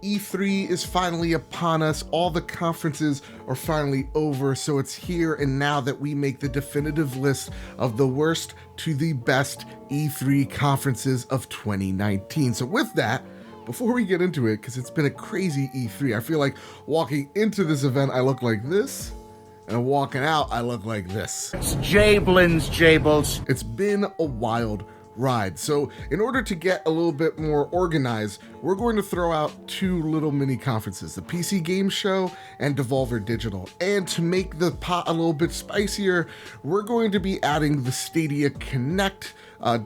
E3 is finally upon us. All the conferences are finally over, so it's here and now that we make the definitive list of the worst to the best E3 conferences of 2019. So with that, before we get into it, because it's been a crazy E3, I feel like walking into this event, I look like this, and walking out, I look like this. It's Jablins, Jables. It's been a wild ride. So in order to get a little bit more organized, we're going to throw out two little mini conferences, the PC Game Show and Devolver Digital. And to make the pot a little bit spicier, we're going to be adding the Stadia Connect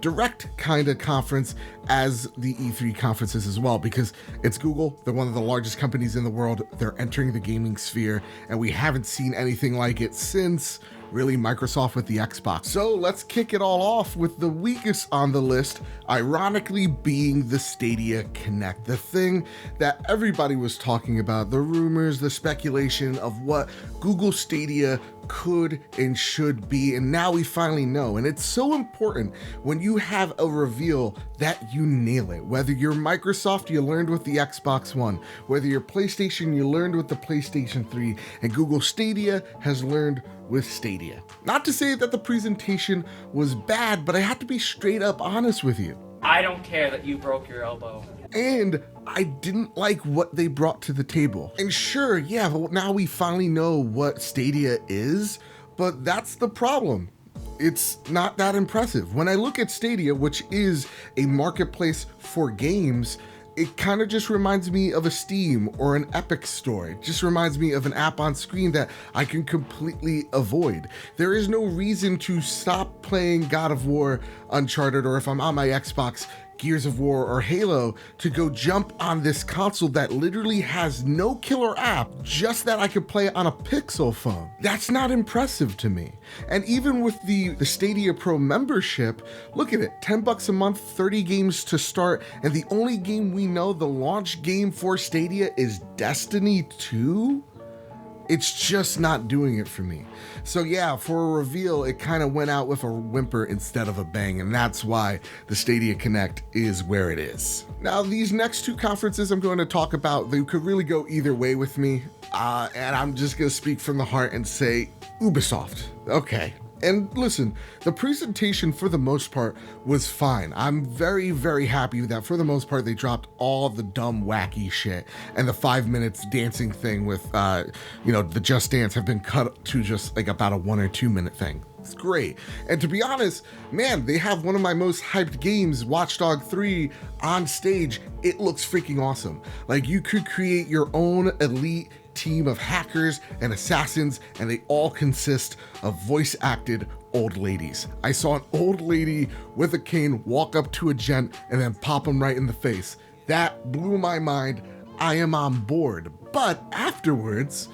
direct kind of conference as the E3 conferences as well, because it's Google. They're one of the largest companies in the world. They're entering the gaming sphere, and we haven't seen anything like it since really Microsoft with the Xbox. So let's kick it all off with the weakest on the list, ironically being the Stadia Connect, the thing that everybody was talking about, the rumors, the speculation of what Google Stadia could and should be, and now we finally know. And it's so important when you have a reveal that you nail it. Whether you're Microsoft, you learned with the Xbox One, whether you're PlayStation, you learned with the PlayStation 3, and Google Stadia has learned with Stadia. Not to say that the presentation was bad, but I have to be straight up honest with you. I don't care that you broke your elbow. And I didn't like what they brought to the table. And sure, yeah, but now we finally know what Stadia is, but that's the problem. It's not that impressive. When I look at Stadia, which is a marketplace for games, it kind of just reminds me of a Steam or an Epic store. It just reminds me of an app on screen that I can completely avoid. There is no reason to stop playing God of War, Uncharted, or if I'm on my Xbox, Gears of War or Halo, to go jump on this console that literally has no killer app, just that I could play on a Pixel phone. That's not impressive to me. And even with the Stadia Pro membership, look at it, $10 a month, 30 games to start, and the only game we know, the launch game for Stadia, is Destiny 2? It's just not doing it for me. So yeah, for a reveal, it kind of went out with a whimper instead of a bang, and that's why the Stadia Connect is where it is. Now, these next two conferences I'm going to talk about, they could really go either way with me, and I'm just going to speak from the heart and say Ubisoft. Okay. And listen, the presentation for the most part was fine. I'm very, very happy that for the most part they dropped all the dumb, wacky shit, and the 5 minutes dancing thing with, the Just Dance have been cut to just like about a 1 or 2 minute thing. It's great. And to be honest, man, they have one of my most hyped games, Watch Dogs 3, on stage. It looks freaking awesome. Like, you could create your own elite team of hackers and assassins, and they all consist of voice acted old ladies. I saw an old lady with a cane walk up to a gent and then pop him right in the face. That blew my mind. I am on board. But afterwards,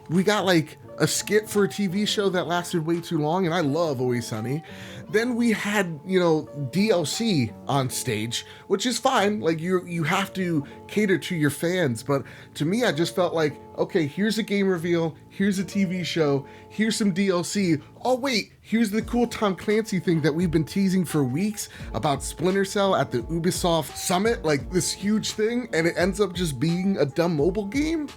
we got like a skit for a TV show that lasted way too long, and I love Always Sunny. Then we had, DLC on stage, which is fine. Like, you have to cater to your fans, but to me, I just felt like, okay, here's a game reveal, here's a TV show, here's some DLC. Oh wait, here's the cool Tom Clancy thing that we've been teasing for weeks about Splinter Cell at the Ubisoft Summit, like this huge thing, and it ends up just being a dumb mobile game?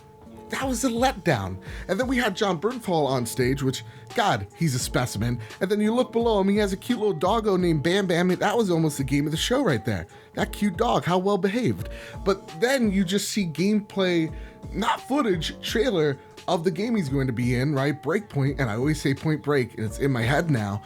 That was a letdown. And then we had John Bernthal on stage, which, God, he's a specimen. And then you look below him, he has a cute little doggo named Bam Bam. That was almost the game of the show right there. That cute dog, how well behaved. But then you just see gameplay, not footage, trailer of the game he's going to be in, right? Breakpoint, and I always say Point Break, and it's in my head now.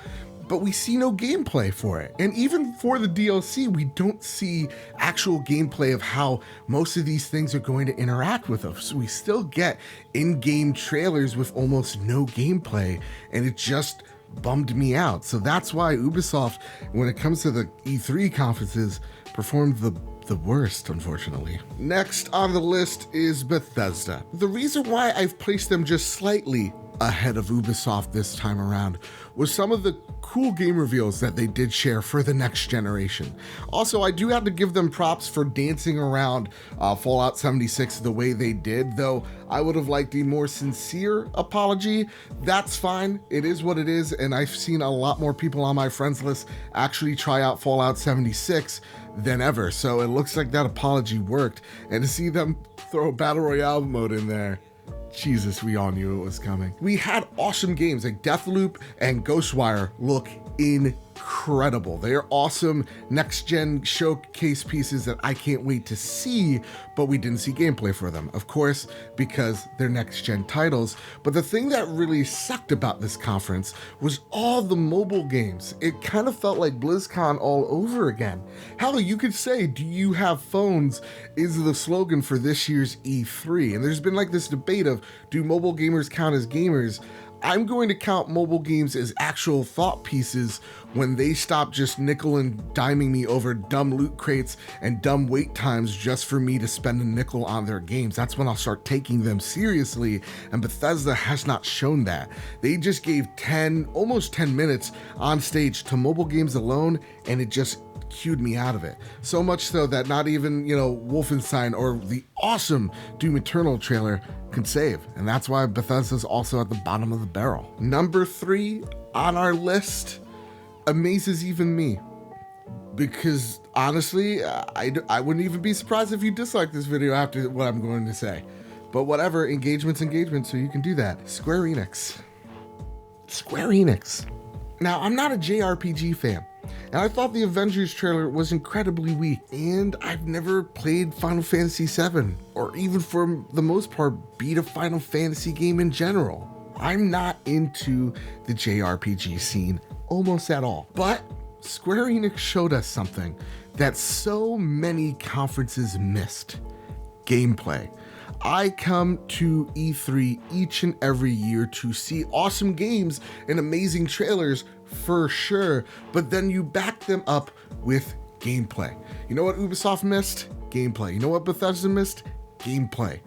But we see no gameplay for it. And even for the DLC, we don't see actual gameplay of how most of these things are going to interact with us. We still get in-game trailers with almost no gameplay, and it just bummed me out. So that's why Ubisoft, when it comes to the E3 conferences, performed the worst, unfortunately. Next on the list is Bethesda. The reason why I've placed them just slightly ahead of Ubisoft this time around was some of the cool game reveals that they did share for the next generation. Also, I do have to give them props for dancing around Fallout 76 the way they did, though I would have liked a more sincere apology. That's fine, it is what it is, and I've seen a lot more people on my friends list actually try out Fallout 76 than ever, so it looks like that apology worked, and to see them throw Battle Royale mode in there, Jesus, we all knew it was coming. We had awesome games like Deathloop and Ghostwire look incredible. They are awesome next-gen showcase pieces that I can't wait to see, but we didn't see gameplay for them, of course, because they're next-gen titles. But the thing that really sucked about this conference was all the mobile games. It kind of felt like BlizzCon all over again. Hell, you could say, "Do you have phones?" is the slogan for this year's E3. And there's been like this debate of, do mobile gamers count as gamers? I'm going to count mobile games as actual thought pieces when they stop just nickel and diming me over dumb loot crates and dumb wait times just for me to spend a nickel on their games. That's when I'll start taking them seriously, and Bethesda has not shown that. They just gave almost 10 minutes on stage to mobile games alone, and it just cued me out of it. So much so that not even, Wolfenstein or the awesome Doom Eternal trailer can save. And that's why Bethesda's also at the bottom of the barrel. Number 3 on our list amazes even me. Because honestly, I wouldn't even be surprised if you dislike this video after what I'm going to say. But whatever, engagement's engagement, so you can do that. Square Enix. Now, I'm not a JRPG fan, and I thought the Avengers trailer was incredibly weak, and I've never played Final Fantasy VII, or even for the most part beat a Final Fantasy game in general. I'm not into the JRPG scene almost at all, but Square Enix showed us something that so many conferences missed: gameplay. I come to E3 each and every year to see awesome games and amazing trailers for sure, but then you back them up with gameplay. You know what Ubisoft missed? Gameplay. You know what Bethesda missed? Gameplay.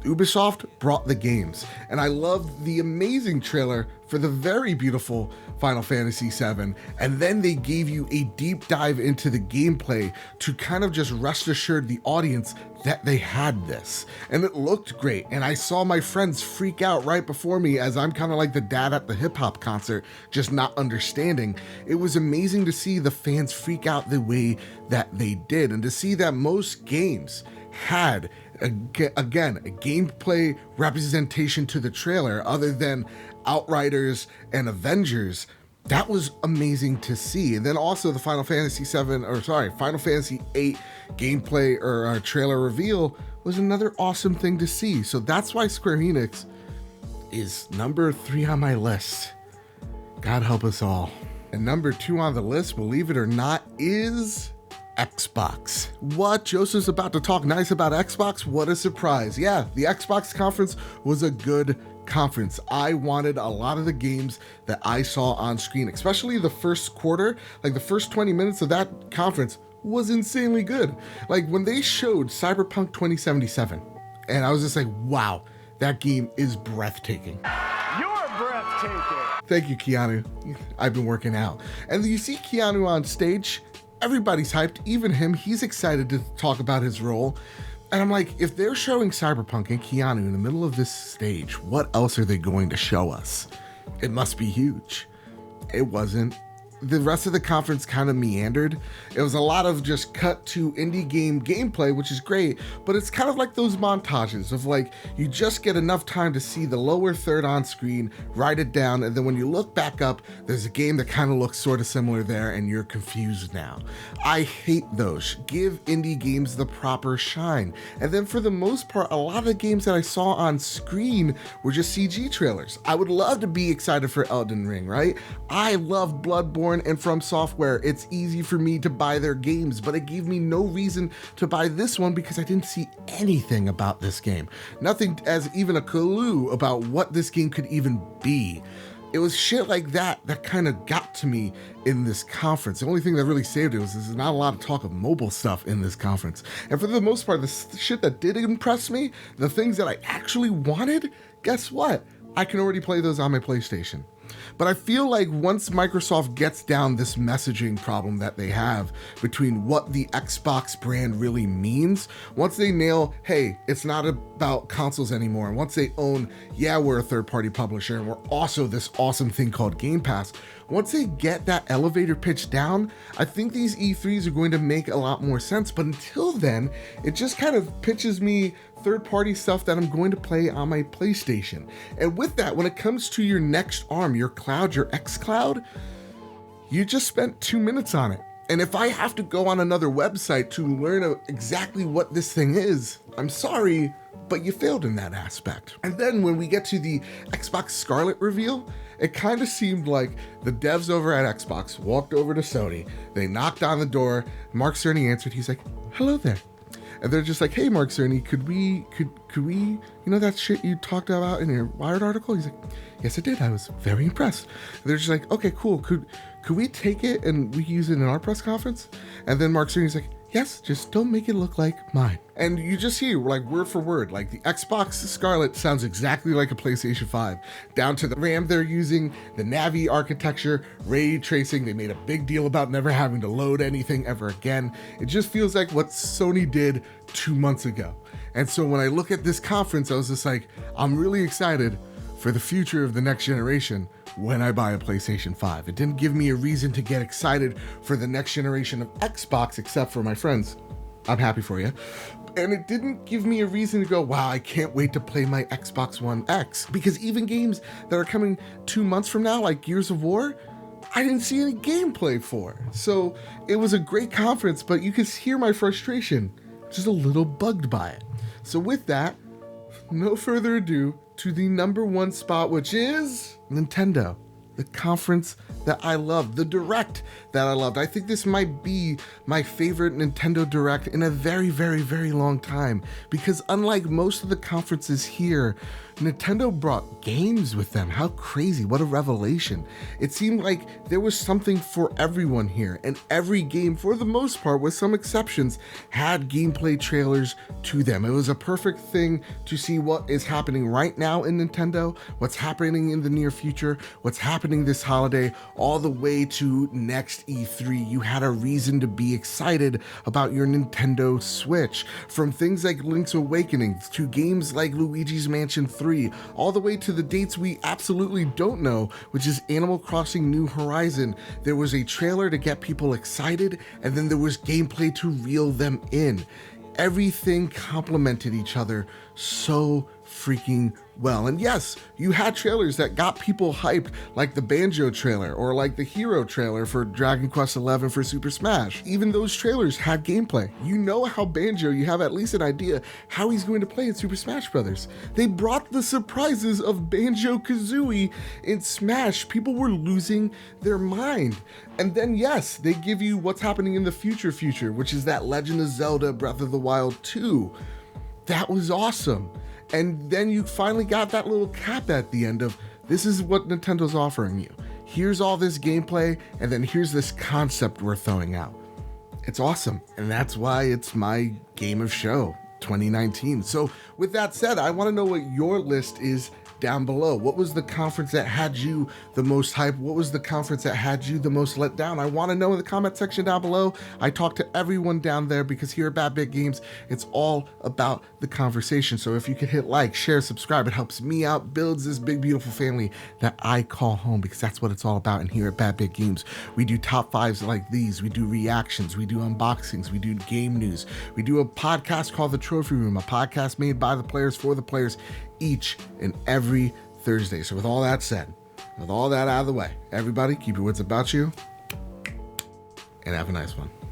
Ubisoft brought the games, and I loved the amazing trailer for the very beautiful Final Fantasy VII, and then they gave you a deep dive into the gameplay to kind of just rest assured the audience that they had this, and it looked great. And I saw my friends freak out right before me, as I'm kind of like the dad at the hip-hop concert, just not understanding. It was amazing to see the fans freak out the way that they did, and to see that most games had again a gameplay representation to the trailer other than Outriders and Avengers. That was amazing to see. And then also the Final Fantasy VIII gameplay or trailer reveal was another awesome thing to see. So that's why Square Enix is number 3 on my list. God help us all. And number 2 on the list, believe it or not, is Xbox. What? Joseph's about to talk nice about Xbox? What a surprise. Yeah, the Xbox conference was a good conference. I wanted a lot of the games that I saw on screen, especially the first quarter. Like the first 20 minutes of that conference was insanely good. Like when they showed Cyberpunk 2077, and I was just like, wow, that game is breathtaking. You're breathtaking. Thank you, Keanu. I've been working out. And you see Keanu on stage, everybody's hyped, even him. He's excited to talk about his role. And I'm like, if they're showing Cyberpunk and Keanu in the middle of this stage, what else are they going to show us? It must be huge. It wasn't. The rest of the conference kind of meandered. It was a lot of just cut to indie game gameplay, which is great, but it's kind of like those montages of like, you just get enough time to see the lower third on screen, write it down, and then when you look back up, there's a game that kind of looks sort of similar there, and you're confused now. I hate those. Give indie games the proper shine. And then for the most part, a lot of the games that I saw on screen were just CG trailers. I would love to be excited for Elden Ring, right? I love Bloodborne and From Software. It's easy for me to buy their games, but it gave me no reason to buy this one because I didn't see anything about this game. Nothing as even a clue about what this game could even be. It was shit like that that kind of got to me in this conference. The only thing that really saved it was there's not a lot of talk of mobile stuff in this conference. And for the most part, the shit that did impress me, the things that I actually wanted, guess what? I can already play those on my PlayStation. But I feel like once Microsoft gets down this messaging problem that they have between what the Xbox brand really means, once they nail, hey, it's not about consoles anymore, and once they own, yeah, we're a third-party publisher, and we're also this awesome thing called Game Pass, once they get that elevator pitch down, I think these E3s are going to make a lot more sense. But until then, it just kind of pitches me third-party stuff that I'm going to play on my PlayStation. And with that, when it comes to your next ARM, your cloud, your xCloud, you just spent 2 minutes on it. And if I have to go on another website to learn exactly what this thing is, I'm sorry, but you failed in that aspect. And then when we get to the Xbox Scarlet reveal, it kind of seemed like the devs over at Xbox walked over to Sony, they knocked on the door, Mark Cerny answered, he's like, hello there. And they're just like, hey, Mark Cerny, could we, you know that shit you talked about in your Wired article? He's like, yes, I did. I was very impressed. And they're just like, okay, cool. Could we take it and we use it in our press conference? And then Mark Cerny's like, yes, just don't make it look like mine. And you just hear, like, word for word, like the Xbox Scarlet sounds exactly like a PlayStation 5, down to the RAM they're using, the Navi architecture, ray tracing. They made a big deal about never having to load anything ever again. It just feels like what Sony did 2 months ago. And so when I look at this conference, I was just like, I'm really excited for the future of the next generation when I buy a PlayStation 5. It didn't give me a reason to get excited for the next generation of Xbox, except for my friends. I'm happy for you. And it didn't give me a reason to go, wow, I can't wait to play my Xbox One X. Because even games that are coming 2 months from now, like Gears of War, I didn't see any gameplay for. So it was a great conference, but you could hear my frustration. Just a little bugged by it. So with that, no further ado, to the number one spot, which is Nintendo. The conference that I loved, the Direct that I loved. I think this might be my favorite Nintendo Direct in a very, very, very long time, because unlike most of the conferences here, Nintendo brought games with them. How crazy, what a revelation. It seemed like there was something for everyone here, and every game, for the most part, with some exceptions, had gameplay trailers to them. It was a perfect thing to see what is happening right now in Nintendo, what's happening in the near future, what's happening this holiday, all the way to next E3. You had a reason to be excited about your Nintendo Switch, from things like Link's Awakening to games like Luigi's Mansion 3, all the way to the dates we absolutely don't know, which is Animal Crossing New Horizon. There was a trailer to get people excited, and then there was gameplay to reel them in. Everything complemented each other so freaking well. And yes, you had trailers that got people hyped, like the Banjo trailer or like the Hero trailer for Dragon Quest XI for Super Smash. Even those trailers had gameplay. You know how Banjo, you have at least an idea how he's going to play in Super Smash Brothers. They brought the surprises of Banjo-Kazooie in Smash. People were losing their mind. And then yes, they give you what's happening in the future, which is that Legend of Zelda Breath of the Wild 2. That was awesome. And then you finally got that little cap at the end of, this is what Nintendo's offering you. Here's all this gameplay, and then here's this concept we're throwing out. It's awesome. And that's why it's my game of show 2019. So with that said, I want to know what your list is down below. What was the conference that had you the most hype? What was the conference that had you the most let down? I want to know in the comment section down below. I talk to everyone down there because here at Bad Big Games, it's all about the conversation. So if you could hit like, share, subscribe, it helps me out, builds this big, beautiful family that I call home, because that's what it's all about. And here at Bad Big Games, we do top fives like these. We do reactions. We do unboxings. We do game news. We do a podcast called The Trophy Room, a podcast made by the players for the players, each and every Thursday. So with all that said, with all that out of the way, everybody keep your wits about you and have a nice one.